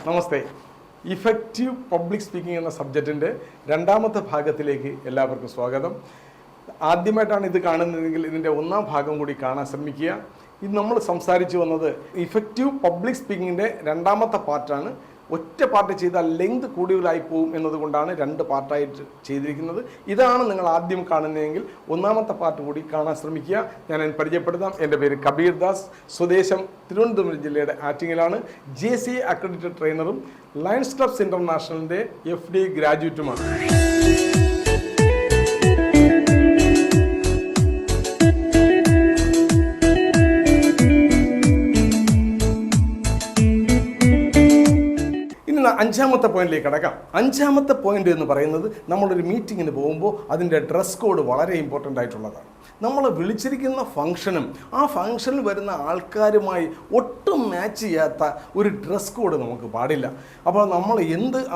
നമസ്തേ. Effective public speaking എന്ന സബ്ജക്റ്റിൻ്റെ രണ്ടാമത്തെ ഭാഗത്തിലേക്ക് എല്ലാവർക്കും സ്വാഗതം. ആദ്യമായിട്ടാണ് ഇത് കാണുന്നതെങ്കിൽ ഇതിൻ്റെ ഒന്നാം ഭാഗം കൂടി കാണാൻ ശ്രമിക്കുക. ഇത് നമ്മൾ സംസാരിച്ചു വന്നത് ഇഫക്റ്റീവ് പബ്ലിക് സ്പീക്കിങ്ങിൻ്റെ രണ്ടാമത്തെ പാർട്ടാണ്. ഒറ്റ പാർട്ട് ചെയ്താൽ ലെങ്ത് കൂടുതലായി പോകും എന്നതുകൊണ്ടാണ് രണ്ട് പാർട്ടായിട്ട് ചെയ്തിരിക്കുന്നത്. ഇതാണ് നിങ്ങൾ ആദ്യം കാണുന്നതെങ്കിൽ ഒന്നാമത്തെ പാർട്ട് കൂടി കാണാൻ ശ്രമിക്കുക. ഞാൻ പരിചയപ്പെടുത്താം. എൻ്റെ പേര് കബീർ ദാസ്. സ്വദേശം തിരുവനന്തപുരം ജില്ലയുടെ ആറ്റിങ്ങലാണ്. JCA അക്രഡിറ്റഡ് ട്രെയിനറും ലയൺസ് ക്ലബ്സ് ഇൻ്റർനാഷണലിൻ്റെ FD ഗ്രാജുവേറ്റുമാണ്. അഞ്ചാമത്തെ പോയിന്റിലേക്ക് കടക്കാം. അഞ്ചാമത്തെ പോയിന്റ് എന്ന് പറയുന്നത് നമ്മളൊരു മീറ്റിങ്ങിന് പോകുമ്പോൾ അതിൻ്റെ ഡ്രസ് കോഡ് വളരെ ഇമ്പോർട്ടൻ്റ് ആയിട്ടുള്ളതാണ്. നമ്മൾ വിളിച്ചിരിക്കുന്ന ഫംഗ്ഷനും ആ ഫംഗ്ഷനിൽ വരുന്ന ആൾക്കാരുമായി ഒട്ടും മാച്ച് ചെയ്യാത്ത ഒരു ഡ്രസ് കോഡ് നമുക്ക് പാടില്ല. അപ്പോൾ നമ്മൾ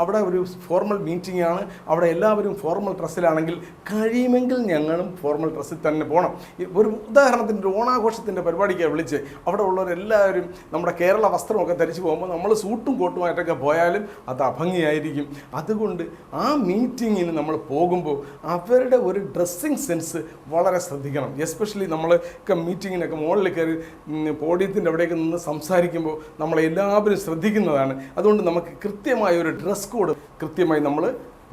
അവിടെ ഒരു ഫോർമൽ മീറ്റിംഗ് ആണ്, അവിടെ എല്ലാവരും ഫോർമൽ ഡ്രസ്സിലാണെങ്കിൽ കഴിയുമെങ്കിൽ ഞങ്ങളും ഫോർമൽ ഡ്രസ്സിൽ തന്നെ പോകണം. ഒരു ഉദാഹരണത്തിന് ഒരു ഓണാഘോഷത്തിൻ്റെ പരിപാടിക്കാണ് വിളിച്ച് അവിടെ ഉള്ളവരെല്ലാവരും നമ്മുടെ കേരള വസ്ത്രമൊക്കെ ധരിച്ചു പോകുമ്പോൾ നമ്മൾ സൂട്ടും കോട്ടുമായിട്ടൊക്കെ പോയാലും അത് അഭംഗിയായിരിക്കും. അതുകൊണ്ട് ആ മീറ്റിങ്ങിന് നമ്മൾ പോകുമ്പോൾ അവരുടെ ഒരു ഡ്രസ്സിങ് സെൻസ് വളരെ ശ്രദ്ധിക്കണം. എസ്പെഷ്യലി നമ്മളൊക്കെ മീറ്റിങ്ങിനൊക്കെ മുകളിൽ കയറി പോഡിയത്തിൻ്റെ അവിടേക്ക് നിന്ന് സംസാരിക്കുമ്പോൾ നമ്മളെല്ലാവരും ശ്രദ്ധിക്കുന്നതാണ്. അതുകൊണ്ട് നമുക്ക് കൃത്യമായ ഒരു ഡ്രസ് കോഡ് കൃത്യമായി നമ്മൾ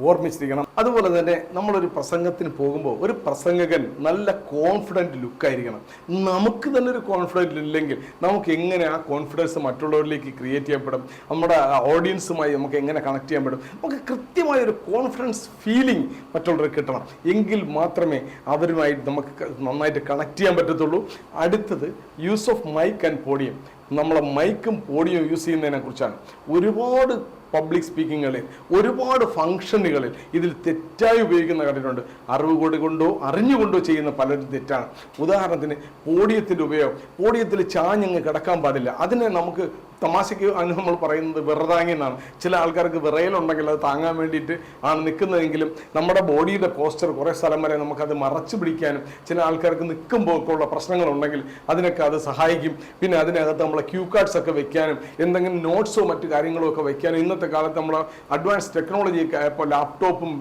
ഓർമ്മിച്ചിരിക്കണം. അതുപോലെ തന്നെ നമ്മളൊരു പ്രസംഗത്തിന് പോകുമ്പോൾ ഒരു പ്രസംഗകൻ നല്ല കോൺഫിഡൻറ്റ് ലുക്കായിരിക്കണം. നമുക്ക് തന്നെ ഒരു കോൺഫിഡൻറ്റ് ഇല്ലെങ്കിൽ നമുക്ക് എങ്ങനെ ആ കോൺഫിഡൻസ് മറ്റുള്ളവരിലേക്ക് ക്രിയേറ്റ് ചെയ്യപ്പെടും, നമ്മുടെ ഓഡിയൻസുമായി നമുക്ക് എങ്ങനെ കണക്ട് ചെയ്യാൻ പറ്റും. നമുക്ക് കൃത്യമായ ഒരു കോൺഫിഡൻസ് ഫീലിംഗ് മറ്റുള്ളവർക്ക് കിട്ടണം. എങ്കിൽ മാത്രമേ അവരുമായി നമുക്ക് നന്നായിട്ട് കണക്ട് ചെയ്യാൻ പറ്റത്തുള്ളൂ. അടുത്തത് use of mike and podium. നമ്മളെ മൈക്കും പോഡിയം യൂസ് ചെയ്യുന്നതിനെ കുറിച്ചാണ്. ഒരുപാട് പബ്ലിക് സ്പീക്കിങ്ങുകളിൽ ഒരുപാട് ഫംഗ്ഷനുകളിൽ ഇതിൽ തെറ്റായി ഉപയോഗിക്കുന്ന കണ്ടിട്ടുണ്ട്. അറിവ് കൊണ്ടോ അറിഞ്ഞുകൊണ്ടോ ചെയ്യുന്ന പലരും തെറ്റാണ്. ഉദാഹരണത്തിന് പോഡിയത്തിൻ്റെ ഉപയോഗം. പോഡിയത്തിൽ ചാഞ്ഞങ്ങ് കിടക്കാൻ പാടില്ല. അതിനെ നമുക്ക് തമാശയ്ക്ക് നമ്മൾ പറയുന്നത് വിറതാങ്ങി എന്നാണ്. ചില ആൾക്കാർക്ക് വിറയലുണ്ടെങ്കിൽ അത് താങ്ങാൻ വേണ്ടിയിട്ട് ആണ് നിൽക്കുന്നതെങ്കിലും നമ്മുടെ ബോഡിയുടെ പോസ്റ്റർ കുറേ സ്ഥലം വരെ നമുക്കത് മറച്ചു പിടിക്കാനും ചില ആൾക്കാർക്ക് നിൽക്കുമ്പോൾ ഒക്കെ ഉള്ള പ്രശ്നങ്ങളുണ്ടെങ്കിൽ അതിനൊക്കെ അത് സഹായിക്കും. പിന്നെ അതിനകത്ത് നമ്മളെ ക്യൂ കാർഡ്സ് ഒക്കെ വെക്കാനും എന്തെങ്കിലും നോട്ട്സോ മറ്റു കാര്യങ്ങളോ ഒക്കെ വെക്കാനും ഇന്നത്തെ കാലത്ത് നമ്മൾ അഡ്വാൻസ് ടെക്നോളജി ഒക്കെ ആയപ്പോൾ ലാപ്ടോപ്പും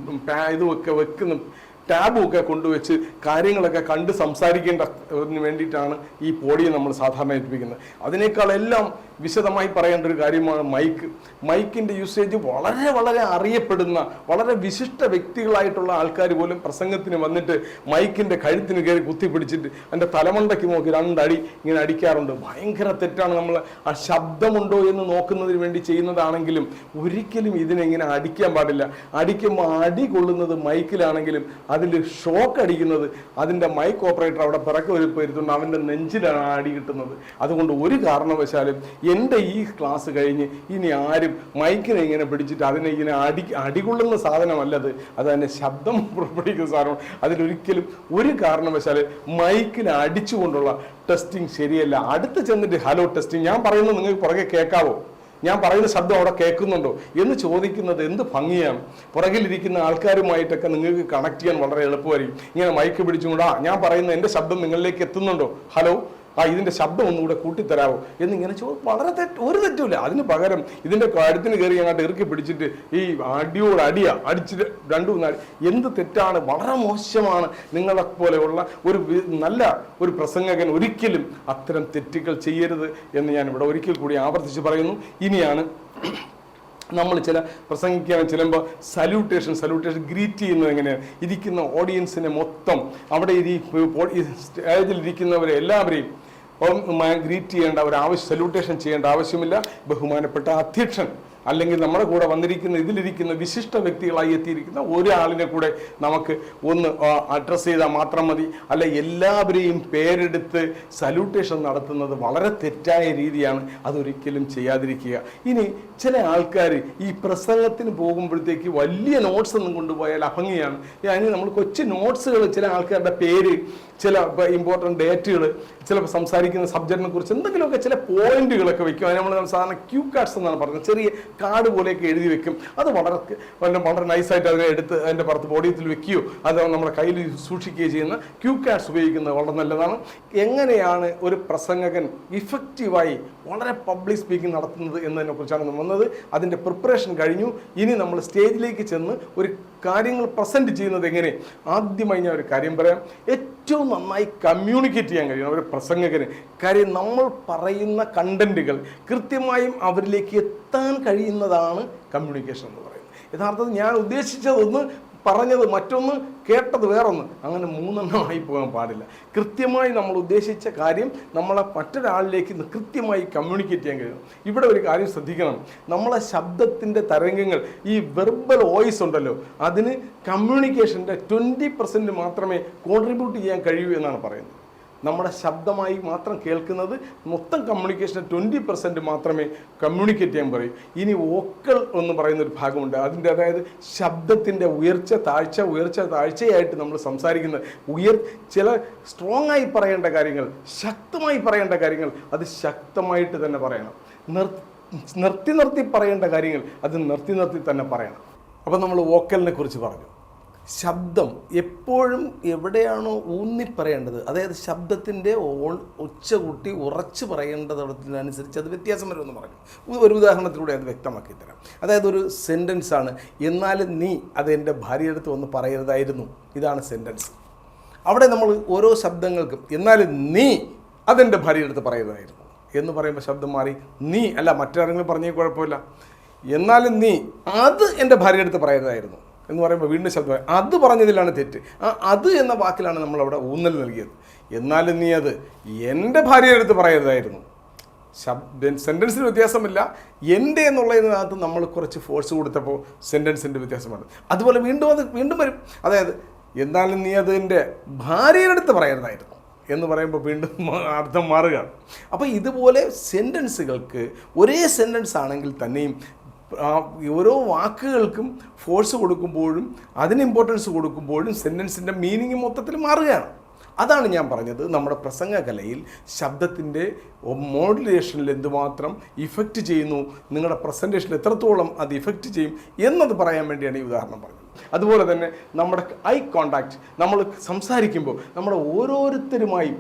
ഇതുമൊക്കെ വെക്കുന്ന ടാബും ഒക്കെ കൊണ്ടുവച്ച് കാര്യങ്ങളൊക്കെ കണ്ട് സംസാരിക്കേണ്ടതിന് വേണ്ടിയിട്ടാണ് ഈ പോഡിയം നമ്മൾ സാധാരണ ഏൽപ്പിക്കുന്നത്. അതിനേക്കാളെല്ലാം വിശദമായി പറയേണ്ട ഒരു കാര്യമാണ് മൈക്ക്. മൈക്കിൻ്റെ യൂസേജ് വളരെ വളരെ അറിയപ്പെടുന്ന വളരെ വിശിഷ്ട വ്യക്തികളായിട്ടുള്ള ആൾക്കാർ പോലും പ്രസംഗത്തിന് വന്നിട്ട് മൈക്കിൻ്റെ കഴുത്തിന് കയറി കുത്തിപ്പിടിച്ചിട്ട് എൻ്റെ തലമണ്ടയ്ക്ക് നോക്കി 2 അടി ഇങ്ങനെ അടിക്കാറുണ്ട്. ഭയങ്കര തെറ്റാണ്. നമ്മൾ ആ ശബ്ദമുണ്ടോ എന്ന് നോക്കുന്നതിന് വേണ്ടി ചെയ്യുന്നതാണെങ്കിലും ഒരിക്കലും ഇതിനെങ്ങനെ അടിക്കാൻ പാടില്ല. അടിക്കുമ്പോൾ അടി കൊള്ളുന്നത് മൈക്കിലാണെങ്കിലും അതിൽ ഷോക്ക് അടിക്കുന്നത് അതിൻ്റെ മൈക്ക് ഓപ്പറേറ്റർ അവിടെ പിറക്കെ വരുത്തുണ്ട് അവൻ്റെ നെഞ്ചിലാണ് അടി കിട്ടുന്നത്. അതുകൊണ്ട് ഒരു കാരണവശാലും എൻ്റെ ഈ ക്ലാസ് കഴിഞ്ഞ് ഇനി ആരും മൈക്കിനെ ഇങ്ങനെ പിടിച്ചിട്ട് അതിനെ ഇങ്ങനെ അടികൊള്ളുന്ന സാധനമല്ലത്, അത് തന്നെ ശബ്ദം പുറപ്പെടുവിക്കുന്ന സാധനം. അതിലൊരിക്കലും ഒരു കാരണവശാലും മൈക്കിനെ അടിച്ചുകൊണ്ടുള്ള ടെസ്റ്റിംഗ് ശരിയല്ല. അടുത്ത് ചെന്നിട്ട് ഹലോ ടെസ്റ്റിംഗ്, ഞാൻ പറയുന്നത് നിങ്ങൾക്ക് പുറകെ കേൾക്കാവോ, ഞാൻ പറയുന്ന ശബ്ദം അവിടെ കേൾക്കുന്നുണ്ടോ എന്ന് ചോദിക്കുന്നത് എന്ത് ഭംഗിയാണ്. പുറകിലിരിക്കുന്ന ആൾക്കാരുമായിട്ടൊക്കെ നിങ്ങൾക്ക് കണക്ട് ചെയ്യാൻ വളരെ എളുപ്പമായിരിക്കും. ഇങ്ങനെ മൈക്ക് പിടിച്ചുകൊണ്ടാ ഞാൻ പറയുന്ന എൻ്റെ ശബ്ദം നിങ്ങളിലേക്ക് എത്തുന്നുണ്ടോ, ഹലോ ഇതിൻ്റെ ശബ്ദം ഒന്നുകൂടെ കൂട്ടിത്തരാമോ എന്നിങ്ങനെ വളരെ ഒരു തെറ്റുമില്ല. അതിന് പകരം ഇതിൻ്റെ കഴുത്തിന് കയറി അങ്ങോട്ട് ഇറുക്കി പിടിച്ചിട്ട് ഈ അടിയോട് അടിച്ചിട്ട് 2-3 അടി എന്ത് തെറ്റാണ്, വളരെ മോശമാണ്. നിങ്ങളെ പോലെയുള്ള നല്ല ഒരു പ്രസംഗകൻ ഒരിക്കലും അത്തരം തെറ്റുകൾ ചെയ്യരുത് എന്ന് ഞാൻ ഇവിടെ ഒരിക്കൽ കൂടി ആവർത്തിച്ച് പറയുന്നു. ഇനിയാണ് നമ്മൾ പ്രസംഗിക്കാൻ ചെല്ലുമ്പോൾ സല്യൂട്ടേഷൻ ഗ്രീറ്റ് ചെയ്യുന്നത് എങ്ങനെയാണ്. ഇരിക്കുന്ന ഓഡിയൻസിനെ മൊത്തം അവിടെ സ്റ്റേജിലിരിക്കുന്നവരെ എല്ലാവരെയും ഗ്രീറ്റ് ചെയ്യേണ്ട സല്യൂട്ടേഷൻ ചെയ്യേണ്ട ആവശ്യമില്ല. ബഹുമാനപ്പെട്ട അധ്യക്ഷൻ അല്ലെങ്കിൽ നമ്മുടെ കൂടെ ഇതിലിരിക്കുന്ന വിശിഷ്ട വ്യക്തികളായി എത്തിയിരിക്കുന്ന ഒരാളിനെ കൂടെ നമുക്ക് ഒന്ന് അഡ്രസ്സ് ചെയ്താൽ മാത്രം മതി. അല്ല എല്ലാവരെയും പേരെടുത്ത് സല്യൂട്ടേഷൻ നടത്തുന്നത് വളരെ തെറ്റായ രീതിയാണ്. അതൊരിക്കലും ചെയ്യാതിരിക്കുക. ഇനി ചില ആൾക്കാർ ഈ പ്രസംഗത്തിന് പോകുമ്പോഴത്തേക്ക് വലിയ നോട്ട്സ് ഒന്നും കൊണ്ടുപോയാൽ അഭംഗിയാണ്. അതിന് നമ്മൾ കൊച്ചു നോട്ട്സുകൾ, ചില ആൾക്കാരുടെ പേര്, ചില ഇമ്പോർട്ടൻ്റ് ഡേറ്റുകൾ, സംസാരിക്കുന്ന സബ്ജക്റ്റിനെ കുറിച്ച് എന്തെങ്കിലുമൊക്കെ ചില പോയിന്റുകളൊക്കെ വയ്ക്കും. നമ്മൾ സാധാരണ ക്യൂ കാർഡ്സ് എന്നാണ് പറയുന്നത്. ചെറിയ കാർഡ് പോലെയൊക്കെ എഴുതി വെക്കും. അത് വളരെ നൈസായിട്ട് അതിനെ എടുത്ത് അതിൻ്റെ പുറത്ത് ബോഡിയത്തിൽ വെക്കുകയോ അത് നമ്മുടെ കയ്യിൽ സൂക്ഷിക്കുകയോ ചെയ്യുന്ന ക്യൂ കാർഡ്സ് ഉപയോഗിക്കുന്നത് വളരെ നല്ലതാണ്. എങ്ങനെയാണ് ഒരു പ്രസംഗകൻ ഇഫക്റ്റീവായി വളരെ പബ്ലിക് സ്പീക്കിംഗ് നടത്തുന്നത് എന്നതിനെ കുറിച്ചാണ് വന്നത്. അതിൻ്റെ പ്രിപ്പറേഷൻ കഴിഞ്ഞു. ഇനി നമ്മൾ സ്റ്റേജിലേക്ക് ചെന്ന് ഒരു കാര്യങ്ങൾ പ്രസൻറ്റ് ചെയ്യുന്നത് എങ്ങനെ? ആദ്യമായി ഞാൻ ഒരു കാര്യം പറയാം. ഏറ്റവും നന്നായി കമ്മ്യൂണിക്കേറ്റ് ചെയ്യാൻ കഴിയണം ഒരു പ്രസംഗകന്. കാര്യം നമ്മൾ പറയുന്ന കണ്ടന്റുകൾ കൃത്യമായും അവരിലേക്ക് എത്താൻ കഴിയുന്നതാണ് കമ്മ്യൂണിക്കേഷൻ എന്ന് പറയുന്നത്. യഥാർത്ഥത്തിൽ ഞാൻ ഉദ്ദേശിച്ചതൊന്ന് പറഞ്ഞത് മറ്റൊന്ന്, കേട്ടത് വേറൊന്ന്, അങ്ങനെ മൂന്നെണ്ണമായി പോകാൻ പാടില്ല. കൃത്യമായി നമ്മൾ ഉദ്ദേശിച്ച കാര്യം നമ്മളെ മറ്റൊരാളിലേക്ക് കൃത്യമായി കമ്മ്യൂണിക്കേറ്റ് ചെയ്യാൻ കഴിയണം. ഇവിടെ ഒരു കാര്യം ശ്രദ്ധിക്കണം. നമ്മളെ ശബ്ദത്തിൻ്റെ തരംഗങ്ങൾ, ഈ വെർബൽ വോയിസ് ഉണ്ടല്ലോ, അതിന് കമ്മ്യൂണിക്കേഷൻ്റെ 20% മാത്രമേ കോൺട്രിബ്യൂട്ട് ചെയ്യാൻ കഴിയൂ എന്നാണ് പറയുന്നത്. നമ്മുടെ ശബ്ദമായി മാത്രം കേൾക്കുന്നത് മൊത്തം കമ്മ്യൂണിക്കേഷന് 20% മാത്രമേ കമ്മ്യൂണിക്കേറ്റ് ചെയ്യാൻ പറയൂ. ഇനി വോക്കൽ എന്ന് പറയുന്നൊരു ഭാഗമുണ്ട്. അതിൻ്റെ അതായത് ശബ്ദത്തിൻ്റെ ഉയർച്ച താഴ്ചയായിട്ട് നമ്മൾ സംസാരിക്കുന്നത് ചില സ്ട്രോങ് ആയി പറയേണ്ട കാര്യങ്ങൾ, ശക്തമായി പറയേണ്ട കാര്യങ്ങൾ അത് ശക്തമായിട്ട് തന്നെ പറയണം. നിർത്തി പറയേണ്ട കാര്യങ്ങൾ അത് നിർത്തി തന്നെ പറയണം. അപ്പം നമ്മൾ വോക്കലിനെ കുറിച്ച് പറഞ്ഞു. ശബ്ദം എപ്പോഴും എവിടെയാണോ ഊന്നി പറയേണ്ടത്, അതായത് ശബ്ദത്തിൻ്റെ ഉച്ച കൂട്ടി ഉറച്ച് പറയേണ്ടതിനനുസരിച്ച് അത് വ്യത്യാസം വരുമെന്ന് പറഞ്ഞു. ഒരു ഉദാഹരണത്തിലൂടെ അത് വ്യക്തമാക്കി തരാം. അതായത് ഒരു സെൻറ്റൻസ് ആണ്, എന്നാലും നീ അത് എൻ്റെ ഭാര്യയുടെ അടുത്ത് വന്ന് പറയരുതായിരുന്നു. ഇതാണ് സെൻറ്റൻസ്. അവിടെ നമ്മൾ ഓരോ ശബ്ദങ്ങൾക്കും എന്നാലും നീ അതെൻ്റെ ഭാര്യയുടെ അടുത്ത് പറയരുതായിരുന്നു എന്ന് പറയുമ്പോൾ ശബ്ദം മാറി. നീ അല്ല, മറ്റാരെങ്കിലും പറഞ്ഞേ കുഴപ്പമില്ല. എന്നാലും നീ അത് എൻ്റെ ഭാര്യയുടെ അടുത്ത് പറയരുതായിരുന്നു എന്ന് പറയുമ്പോൾ വീണ്ടും ശബ്ദമായി. അത് പറഞ്ഞതിലാണ് തെറ്റ്. അത് എന്ന വാക്കിലാണ് നമ്മളവിടെ ഊന്നൽ നൽകിയത്. എന്നാലും നീ അത് എൻ്റെ ഭാര്യയുടെ അടുത്ത് പറയരുതായിരുന്നു. സെൻറ്റൻസിന് വ്യത്യാസമില്ല. എൻ്റെ എന്നുള്ളതിനകത്ത് നമ്മൾ കുറച്ച് ഫോഴ്സ് കൊടുത്തപ്പോൾ സെൻറ്റൻസിൻ്റെ വ്യത്യാസമാണ്. അതുപോലെ വീണ്ടും വരും. അതായത് എന്നാലും നീ അത് എൻ്റെ ഭാര്യയുടെ അടുത്ത് പറയരുതായിരുന്നു എന്ന് പറയുമ്പോൾ വീണ്ടും അർത്ഥം മാറുകയാണ്. അപ്പോൾ ഇതുപോലെ സെൻറ്റൻസുകൾക്ക് ഒരേ സെൻറ്റൻസ് ആണെങ്കിൽ തന്നെയും ഓരോ വാക്കുകൾക്കും ഫോഴ്സ് കൊടുക്കുമ്പോഴും അതിന് ഇമ്പോർട്ടൻസ് കൊടുക്കുമ്പോഴും സെൻറ്റൻസിൻ്റെ മീനിങ് മൊത്തത്തിൽ മാറുകയാണ്. അതാണ് ഞാൻ പറഞ്ഞത്, നമ്മുടെ പ്രസംഗകലയിൽ ശബ്ദത്തിൻ്റെ മോഡുലേഷനിൽ എന്തുമാത്രം ഇഫക്റ്റ് ചെയ്യുന്നു, നിങ്ങളുടെ പ്രസൻറ്റേഷനിൽ എത്രത്തോളം അത് ഇഫക്റ്റ് ചെയ്യും എന്നത് പറയാൻ വേണ്ടിയാണ് ഈ ഉദാഹരണം പറഞ്ഞത്. അതുപോലെ തന്നെ നമ്മുടെ ഐ കോണ്ടാക്ട്, നമ്മൾ സംസാരിക്കുമ്പോൾ നമ്മുടെ ഓരോരുത്തരുമായും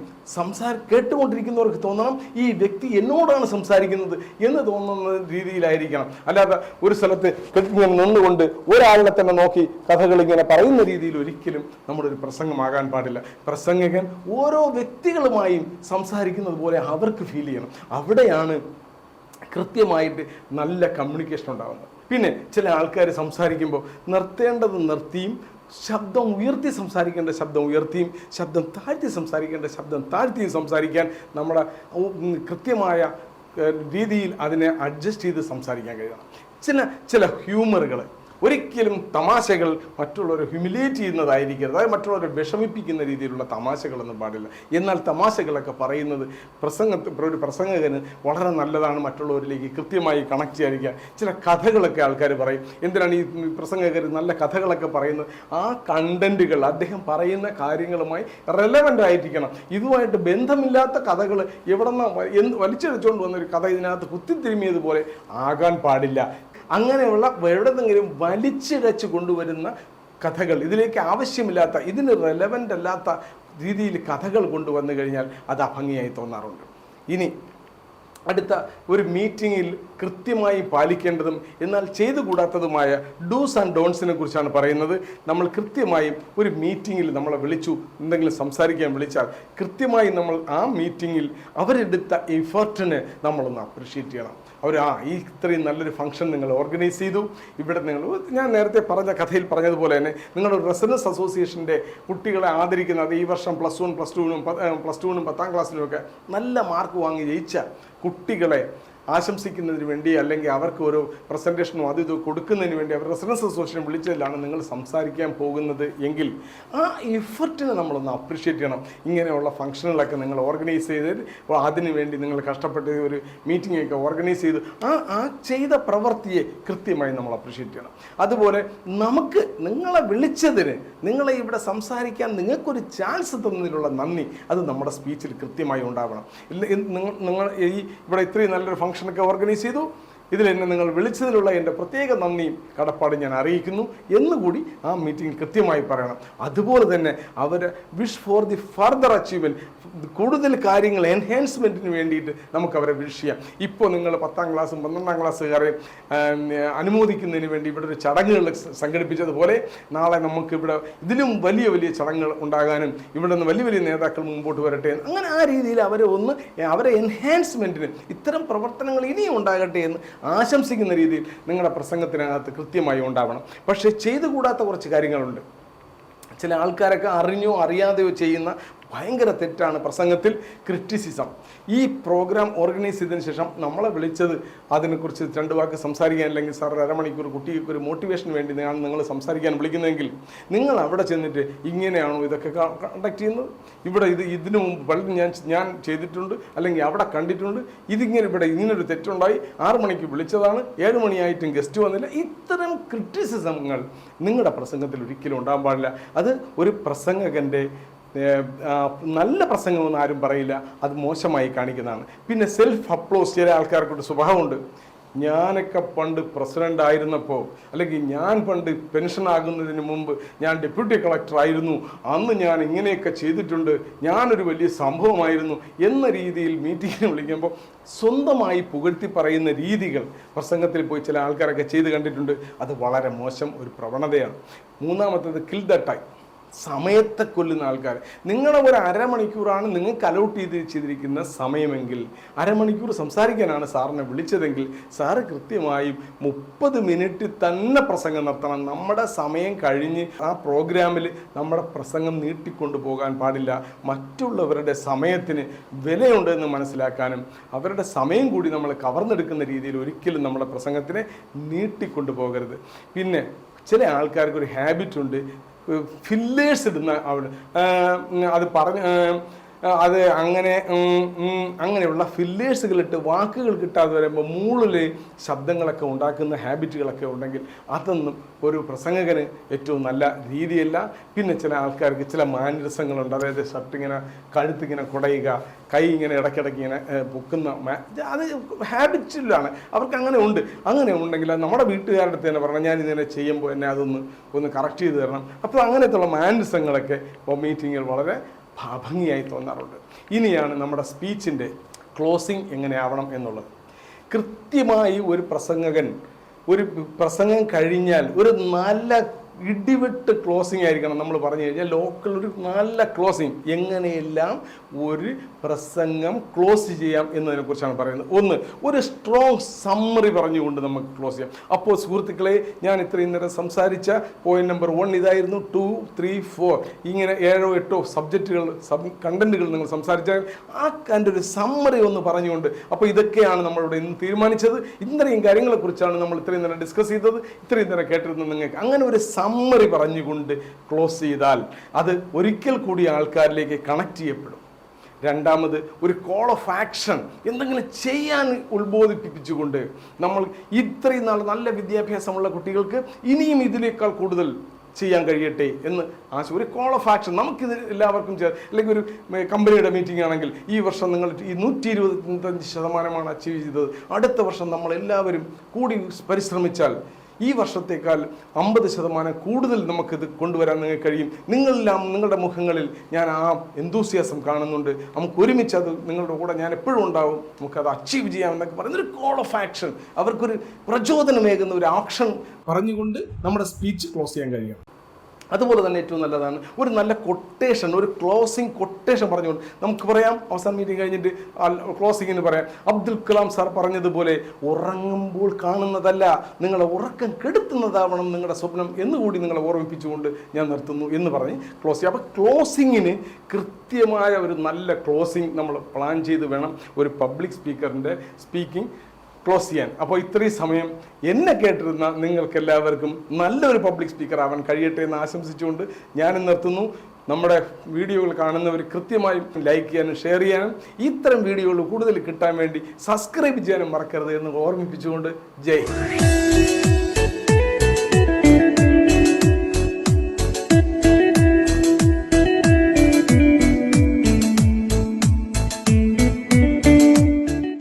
കേട്ടുകൊണ്ടിരിക്കുന്നവർക്ക് തോന്നണം ഈ വ്യക്തി എന്നോടാണ് സംസാരിക്കുന്നത് എന്ന് തോന്നുന്ന രീതിയിലായിരിക്കണം. അല്ലാതെ ഒരു സ്ഥലത്ത് നിന്നുകൊണ്ട് ഒരാളിനെ തന്നെ നോക്കി കഥകൾ ഇങ്ങനെ പറയുന്ന രീതിയിൽ ഒരിക്കലും നമ്മുടെ ഒരു പ്രസംഗമാകാൻ പാടില്ല. പ്രസംഗകൻ ഓരോ വ്യക്തികളുമായും സംസാരിക്കുന്നത് പോലെ അവർക്ക് ഫീൽ ചെയ്യണം. അവിടെയാണ് കൃത്യമായിട്ട് നല്ല കമ്മ്യൂണിക്കേഷൻ ഉണ്ടാകുന്നത്. പിന്നെ ചില ആൾക്കാർ സംസാരിക്കുമ്പോൾ നിർത്തേണ്ടത് നിർത്തിയും, ശബ്ദം ഉയർത്തി സംസാരിക്കേണ്ട ശബ്ദം ഉയർത്തിയും, ശബ്ദം താഴ്ത്തി സംസാരിക്കേണ്ട ശബ്ദം താഴ്ത്തിയും സംസാരിക്കാൻ നമ്മുടെ കൃത്യമായ രീതിയിൽ അതിനെ അഡ്ജസ്റ്റ് ചെയ്ത് സംസാരിക്കാൻ കഴിയണം. ചില ഹ്യൂമറുകൾ, ഒരിക്കലും തമാശകൾ മറ്റുള്ളവരെ ഹ്യൂമിലേറ്റ് ചെയ്യുന്നതായിരിക്കരുത്. അതായത് മറ്റുള്ളവരെ വിഷമിപ്പിക്കുന്ന രീതിയിലുള്ള തമാശകളൊന്നും പാടില്ല. എന്നാൽ തമാശകളൊക്കെ പറയുന്നത് ഒരു പ്രസംഗകന് വളരെ നല്ലതാണ്. മറ്റുള്ളവരിലേക്ക് കൃത്യമായി കണക്ട് ചെയ്യാതിരിക്കുക. ചില കഥകളൊക്കെ ആൾക്കാർ പറയും. എന്തിനാണ് ഈ പ്രസംഗകർ നല്ല കഥകളൊക്കെ പറയുന്നത്? ആ കണ്ടന്റുകൾ അദ്ദേഹം പറയുന്ന കാര്യങ്ങളുമായി റെലവൻ്റ് ആയിരിക്കണം. ഇതുമായിട്ട് ബന്ധമില്ലാത്ത കഥകൾ വലിച്ചെടുത്തുകൊണ്ട് വന്നൊരു കഥ ഇതിനകത്ത് കുത്തിത്തിരുമിയതുപോലെ ആകാൻ പാടില്ല. അങ്ങനെയുള്ള എവിടെന്നെങ്കിലും വലിച്ചിഴച്ച് കൊണ്ടുവരുന്ന കഥകൾ, ഇതിലേക്ക് ആവശ്യമില്ലാത്ത, ഇതിന് റെലവൻ്റ് അല്ലാത്ത രീതിയിൽ കഥകൾ കൊണ്ടുവന്നു കഴിഞ്ഞാൽ അത് അഭംഗിയായി തോന്നാറുണ്ട്. ഇനി അടുത്ത ഒരു മീറ്റിങ്ങിൽ കൃത്യമായി പാലിക്കേണ്ടതും എന്നാൽ ചെയ്തുകൂടാത്തതുമായ ഡൂസ് ആൻഡ് ഡോൺസിനെ കുറിച്ചാണ് പറയുന്നത്. നമ്മൾ കൃത്യമായും ഒരു മീറ്റിങ്ങിൽ നമ്മളെ വിളിച്ചു, എന്തെങ്കിലും സംസാരിക്കാൻ വിളിച്ചാൽ കൃത്യമായി നമ്മൾ ആ മീറ്റിങ്ങിൽ അവരെടുത്ത എഫേർട്ടിനെ നമ്മളൊന്ന് അപ്രിഷ്യേറ്റ് ചെയ്യണം. ഈ ഇത്രയും നല്ലൊരു ഫംഗ്ഷൻ നിങ്ങൾ ഓർഗനൈസ് ചെയ്തു. ഇവിടെ ഞാൻ നേരത്തെ പറഞ്ഞ കഥയിൽ പറഞ്ഞതുപോലെ തന്നെ നിങ്ങളുടെ റെസിഡൻസ് അസോസിയേഷൻ്റെ കുട്ടികളെ ആദരിക്കുന്ന, അത് ഈ വർഷം പ്ലസ് ടുവിനും 10ാം ക്ലാസ്സിലുമൊക്കെ നല്ല മാർക്ക് വാങ്ങി ജയിച്ച കുട്ടികളെ ആശംസിക്കുന്നതിന് വേണ്ടി, അല്ലെങ്കിൽ അവർക്ക് ഒരു പ്രസൻറ്റേഷനോ അത് ഇത് കൊടുക്കുന്നതിന് വേണ്ടി അവർ റെസിഡൻസ് അസോസിയേഷൻ വിളിച്ചതിലാണ് നിങ്ങൾ സംസാരിക്കാൻ പോകുന്നത് എങ്കിൽ ആ എഫർട്ടിനെ നമ്മളൊന്ന് അപ്രിഷ്യേറ്റ് ചെയ്യണം. ഇങ്ങനെയുള്ള ഫംഗ്ഷനുകളൊക്കെ നിങ്ങൾ ഓർഗനൈസ് ചെയ്ത് അതിനു വേണ്ടി നിങ്ങൾ കഷ്ടപ്പെട്ട് ഒരു മീറ്റിംഗൊക്കെ ഓർഗനൈസ് ചെയ്ത് ആ ചെയ്ത പ്രവൃത്തിയെ കൃത്യമായി നമ്മൾ അപ്രിഷ്യേറ്റ് ചെയ്യണം. അതുപോലെ നമുക്ക് നിങ്ങളെ വിളിച്ചതിന്, നിങ്ങളെ ഇവിടെ സംസാരിക്കാൻ നിങ്ങൾക്കൊരു ചാൻസ് തന്നതിലുള്ള നന്ദി അത് നമ്മുടെ സ്പീച്ചിൽ കൃത്യമായി ഉണ്ടാവണം. നിങ്ങൾ ഇവിടെ ഇത്രയും നല്ലൊരു ഫംഗ്ഷനൊക്കെ ഓർഗനൈസ് ചെയ്തു, ഇതിൽ എന്നെ നിങ്ങൾ വിളിച്ചതിലുള്ള എൻ്റെ പ്രത്യേക നന്ദിയും കടപ്പാടും ഞാൻ അറിയിക്കുന്നു എന്നുകൂടി ആ മീറ്റിംഗ് കൃത്യമായി പറയണം. അതുപോലെ തന്നെ അവർ wish for the further achievement, കൂടുതൽ കാര്യങ്ങൾ എൻഹാൻസ്മെൻറ്റിന് വേണ്ടിയിട്ട് നമുക്ക് അവരെ വിഷ് ചെയ്യാം. ഇപ്പോൾ നിങ്ങൾ 10ാം ക്ലാസ്സും 12ാം ക്ലാസ്സുകാരെ അനുമോദിക്കുന്നതിന് വേണ്ടി ഇവിടെ ഒരു ചടങ്ങുകൾ സംഘടിപ്പിച്ചതുപോലെ നാളെ നമുക്കിവിടെ ഇതിലും വലിയ വലിയ ചടങ്ങുകൾ ഉണ്ടാകാനും ഇവിടെ നിന്ന് വലിയ വലിയ നേതാക്കൾ മുമ്പോട്ട് വരട്ടെ, അങ്ങനെ ആ രീതിയിൽ അവരെ എൻഹാൻസ്മെൻറ്റിന് ഇത്തരം പ്രവർത്തനങ്ങൾ ഇനിയും ഉണ്ടാകട്ടെ എന്ന് ആശംസിക്കുന്ന രീതിയിൽ നിങ്ങളുടെ പ്രസംഗത്തിനകത്ത് കൃത്യമായി ഉണ്ടാവണം. പക്ഷേ ചെയ്തുകൂടാത്ത കുറച്ച് കാര്യങ്ങളുണ്ട്. ചില ആൾക്കാരൊക്കെ അറിഞ്ഞോ അറിയാതെയോ ചെയ്യുന്ന ഭയങ്കര തെറ്റാണ് പ്രസംഗത്തിൽ ക്രിറ്റിസിസം. ഈ പ്രോഗ്രാം ഓർഗനൈസ് ചെയ്തതിന് ശേഷം നമ്മളെ വിളിച്ചത് അതിനെക്കുറിച്ച് 2 വാക്ക് സംസാരിക്കാൻ, അല്ലെങ്കിൽ സാർ അരമണിക്കൂർ കുട്ടിക്ക് ഒരു മോട്ടിവേഷന് വേണ്ടി നിങ്ങൾ സംസാരിക്കാൻ വിളിക്കുന്നതെങ്കിൽ നിങ്ങൾ അവിടെ ചെന്നിട്ട് ഇങ്ങനെയാണോ ഇതൊക്കെ കണ്ടക്ട് ചെയ്യുന്നത്, ഇവിടെ ഇതിനു മുമ്പ് പലരും ഞാൻ ചെയ്തിട്ടുണ്ട്, അല്ലെങ്കിൽ അവിടെ കണ്ടിട്ടുണ്ട്, ഇവിടെ ഇങ്ങനൊരു തെറ്റുണ്ടായി, 6 മണിക്ക് വിളിച്ചതാണ്, 7 മണിയായിട്ടും ഗസ്റ്റ് വന്നില്ല. ഇത്തരം ക്രിറ്റിസിസങ്ങൾ നിങ്ങളുടെ പ്രസംഗത്തിൽ ഒരിക്കലും ഉണ്ടാകാൻ പാടില്ല. അത് ഒരു പ്രസംഗകൻ്റെ നല്ല പ്രസംഗമെന്ന് ആരും പറയില്ല, അത് മോശമായി കാണിക്കുന്നതാണ്. പിന്നെ സെൽഫ് അപ്ലോസ് ചില ആൾക്കാർക്കൊരു സ്വഭാവമുണ്ട്. ഞാനൊക്കെ പണ്ട് പ്രസിഡൻ്റ് ആയിരുന്നപ്പോൾ, അല്ലെങ്കിൽ ഞാൻ പണ്ട് പെൻഷൻ ആകുന്നതിന് മുമ്പ് ഞാൻ ഡെപ്യൂട്ടി കളക്ടർ ആയിരുന്നു, അന്ന് ഞാൻ ഇങ്ങനെയൊക്കെ ചെയ്തിട്ടുണ്ട്, ഞാനൊരു വലിയ സംഭവമായിരുന്നു എന്ന രീതിയിൽ മീറ്റിങ്ങിന് വിളിക്കുമ്പോൾ സ്വന്തമായി പുകഴ്ത്തി പറയുന്ന രീതികൾ പ്രസംഗത്തിൽ പോയി ചില ആൾക്കാരൊക്കെ ചെയ്ത് കണ്ടിട്ടുണ്ട്. അത് വളരെ മോശം ഒരു പ്രവണതയാണ്. മൂന്നാമത്തേത് കിൽ ദ ടൈം, സമയത്തെ കൊല്ലുന്ന ആൾക്കാർ. നിങ്ങളുടെ ഒരു അരമണിക്കൂറാണ് നിങ്ങൾക്ക് അലോട്ട് ചെയ്തിരിക്കുന്ന സമയമെങ്കിൽ, അരമണിക്കൂർ സംസാരിക്കാനാണ് സാറിനെ വിളിച്ചതെങ്കിൽ സാറ് കൃത്യമായും 30 മിനിറ്റ് തന്നെ പ്രസംഗം നടത്തണം. നമ്മുടെ സമയം കഴിഞ്ഞ് ആ പ്രോഗ്രാമിൽ നമ്മുടെ പ്രസംഗം നീട്ടിക്കൊണ്ടു പോകാൻ പാടില്ല. മറ്റുള്ളവരുടെ സമയത്തിന് വിലയുണ്ട് എന്ന് മനസ്സിലാക്കാനും അവരുടെ സമയം കൂടി നമ്മൾ കവർന്നെടുക്കുന്ന രീതിയിൽ ഒരിക്കലും നമ്മുടെ പ്രസംഗത്തിനെ നീട്ടിക്കൊണ്ടു പോകരുത്. പിന്നെ ചില ആൾക്കാർക്ക് ഒരു ഹാബിറ്റ് ഉണ്ട്, ഫില്ലേഴ്സ് ഇടുന്ന അവിടെ അത് അങ്ങനെയുള്ള ഫില്ലേഴ്സുകളിട്ട് വാക്കുകൾ കിട്ടാതെ വരുമ്പോൾ മൂളിൽ ശബ്ദങ്ങളൊക്കെ ഉണ്ടാക്കുന്ന ഹാബിറ്റുകളൊക്കെ ഉണ്ടെങ്കിൽ അതൊന്നും ഒരു പ്രസംഗകന് ഏറ്റവും നല്ല രീതിയല്ല. പിന്നെ ചില ആൾക്കാർക്ക് ചില മാനരസങ്ങളുണ്ട്, അതായത് ഷർട്ടിങ്ങനെ കഴുത്തിങ്ങനെ കുടയുക, കൈ ഇങ്ങനെ ഇടയ്ക്കിടയ്ക്ക് ഇങ്ങനെ പൊക്കുന്ന, അത് ഹാബിറ്റിലാണ് അവർക്ക്. അങ്ങനെ ഉണ്ട്. അങ്ങനെ ഉണ്ടെങ്കിൽ നമ്മുടെ വീട്ടുകാരുടെ അടുത്ത് തന്നെ പറഞ്ഞാൽ ഞാൻ ഇതിനെ ചെയ്യുമ്പോൾ എന്നെ ഒന്ന് കറക്റ്റ് ചെയ്ത് തരണം. അപ്പോൾ അങ്ങനത്തുള്ള മാനരസങ്ങളൊക്കെ ഇപ്പോൾ മീറ്റിങ്ങിൽ വളരെ ഭംഗിയായി തോന്നാറുണ്ട്. ഇനിയാണ് നമ്മുടെ സ്പീച്ചിൻ്റെ ക്ലോസിങ് എങ്ങനെയാവണം എന്നുള്ളത്. കൃത്യമായി ഒരു പ്രസംഗകൻ ഒരു പ്രസംഗം കഴിഞ്ഞാൽ ഒരു നല്ല ഇടിവിട്ട് ക്ലോസിങ് ആയിരിക്കണം. നമ്മൾ പറഞ്ഞു കഴിഞ്ഞാൽ ലോക്കൽ ഒരു നല്ല ക്ലോസിങ്, എങ്ങനെയെല്ലാം ഒരു പ്രസംഗം ക്ലോസ് ചെയ്യാം എന്നതിനെ കുറിച്ചാണ് പറയുന്നത്. ഒന്ന്, ഒരു സ്ട്രോങ് സമ്മറി പറഞ്ഞുകൊണ്ട് നമുക്ക് ക്ലോസ് ചെയ്യാം. അപ്പോൾ സുഹൃത്തുക്കളെ, ഞാൻ ഇത്രയും നേരം സംസാരിച്ച പോയിന്റ് നമ്പർ 1 ഇതായിരുന്നു. 2, 3, 4 ഇങ്ങനെ 7 8 സബ്ജക്റ്റുകൾ കണ്ടന്റുകൾ നിങ്ങൾ സംസാരിച്ചാൽ ആ കണ്ട ഒരു സമ്മറി ഒന്ന് പറഞ്ഞുകൊണ്ട്, അപ്പോൾ ഇതൊക്കെയാണ് നമ്മളിവിടെ ഇന്ന് തീരുമാനിച്ചത്, ഇത്രയും കാര്യങ്ങളെക്കുറിച്ചാണ് നമ്മൾ ഇത്രയും നേരം ഡിസ്കസ് ചെയ്തത്, ഇത്രയും നേരം കേട്ടിരുന്നത്. നിങ്ങൾക്ക് അങ്ങനെ ഒരു സമ്മറി പറഞ്ഞുകൊണ്ട് ക്ലോസ് ചെയ്താൽ അത് ഒരിക്കൽ കൂടി ആൾക്കാരിലേക്ക് കണക്ട് ചെയ്യപ്പെടും. രണ്ടാമത്, ഒരു കോൾ ഓഫ് ആക്ഷൻ, എന്തെങ്കിലും ചെയ്യാൻ ഉത്ബോധിപ്പിച്ചുകൊണ്ട് നമ്മൾ ഇത്രയും നാൾ നല്ല വിദ്യാഭ്യാസമുള്ള കുട്ടികൾക്ക് ഇനിയും ഇതിനേക്കാൾ കൂടുതൽ ചെയ്യാൻ കഴിയട്ടെ എന്ന് ഒരു കോൾ ഓഫ് ആക്ഷൻ നമുക്കിത് എല്ലാവർക്കും അല്ലെങ്കിൽ ഒരു കമ്പനിയുടെ മീറ്റിംഗ് ആണെങ്കിൽ ഈ വർഷം നിങ്ങൾ ഈ 125% അച്ചീവ് ചെയ്തത്, അടുത്ത വർഷം നമ്മൾ എല്ലാവരും കൂടി പരിശ്രമിച്ചാൽ ഈ വർഷത്തേക്കാൾ 50% കൂടുതൽ നമുക്കിത് കൊണ്ടുവരാൻ നിങ്ങൾക്ക് കഴിയും. നിങ്ങളെല്ലാം നിങ്ങളുടെ മുഖങ്ങളിൽ ഞാൻ ആ എന്തൂസിയാസം കാണുന്നുണ്ട്. നമുക്ക് ഒരുമിച്ച് അത് നിങ്ങളുടെ കൂടെ ഞാൻ എപ്പോഴും ഉണ്ടാവും, നമുക്കത് അച്ചീവ് ചെയ്യാമെന്നൊക്കെ പറയുന്നൊരു കോൾ ഓഫ് ആക്ഷൻ, അവർക്കൊരു പ്രചോദനമേകുന്ന ഒരു ആക്ഷൻ പറഞ്ഞുകൊണ്ട് നമ്മുടെ സ്പീച്ച് ക്ലോസ് ചെയ്യാൻ കഴിയും. അതുപോലെ തന്നെ ഏറ്റവും നല്ലതാണ് ഒരു നല്ല കൊട്ടേഷൻ, ഒരു ക്ലോസിങ് കൊട്ടേഷൻ പറഞ്ഞുകൊണ്ട് നമുക്ക് പറയാം. അവസാന മീറ്റിംഗ് കഴിഞ്ഞിട്ട് ക്ലോസിങ്ങിന് പറയാം, അബ്ദുൽ കലാം സാർ പറഞ്ഞതുപോലെ ഉറങ്ങുമ്പോൾ കാണുന്നതല്ല, നിങ്ങളെ ഉറക്കം കെടുത്തുന്നതാവണം നിങ്ങളുടെ സ്വപ്നം എന്നുകൂടി നിങ്ങളെ ഓർമ്മിപ്പിച്ചുകൊണ്ട് ഞാൻ നിർത്തുന്നു എന്ന് പറഞ്ഞ് ക്ലോസ് ചെയ്യാം. അപ്പോൾ ക്ലോസിങ്ങിന് കൃത്യമായ ഒരു നല്ല ക്ലോസിങ് നമ്മൾ പ്ലാൻ ചെയ്ത് വേണം ഒരു പബ്ലിക് സ്പീക്കറിൻ്റെ സ്പീക്കിംഗ് ക്ലോസ് ചെയ്യാൻ. അപ്പോൾ ഇത്രയും സമയം എന്നെ കേട്ടിരുന്ന നിങ്ങൾക്കെല്ലാവർക്കും നല്ലൊരു പബ്ലിക് സ്പീക്കർ ആവാൻ കഴിയട്ടെ എന്ന് ആശംസിച്ചുകൊണ്ട് ഞാൻ നിർത്തുന്നു. നമ്മുടെ വീഡിയോകൾ കാണുന്നവർ കൃത്യമായും ലൈക്ക് ചെയ്യാനും ഷെയർ ചെയ്യാനും ഇത്തരം വീഡിയോകൾ കൂടുതൽ കിട്ടാൻ വേണ്ടി സബ്സ്ക്രൈബ് ചെയ്യാനും മറക്കരുത് എന്ന് ഓർമ്മിപ്പിച്ചുകൊണ്ട് ജയ്.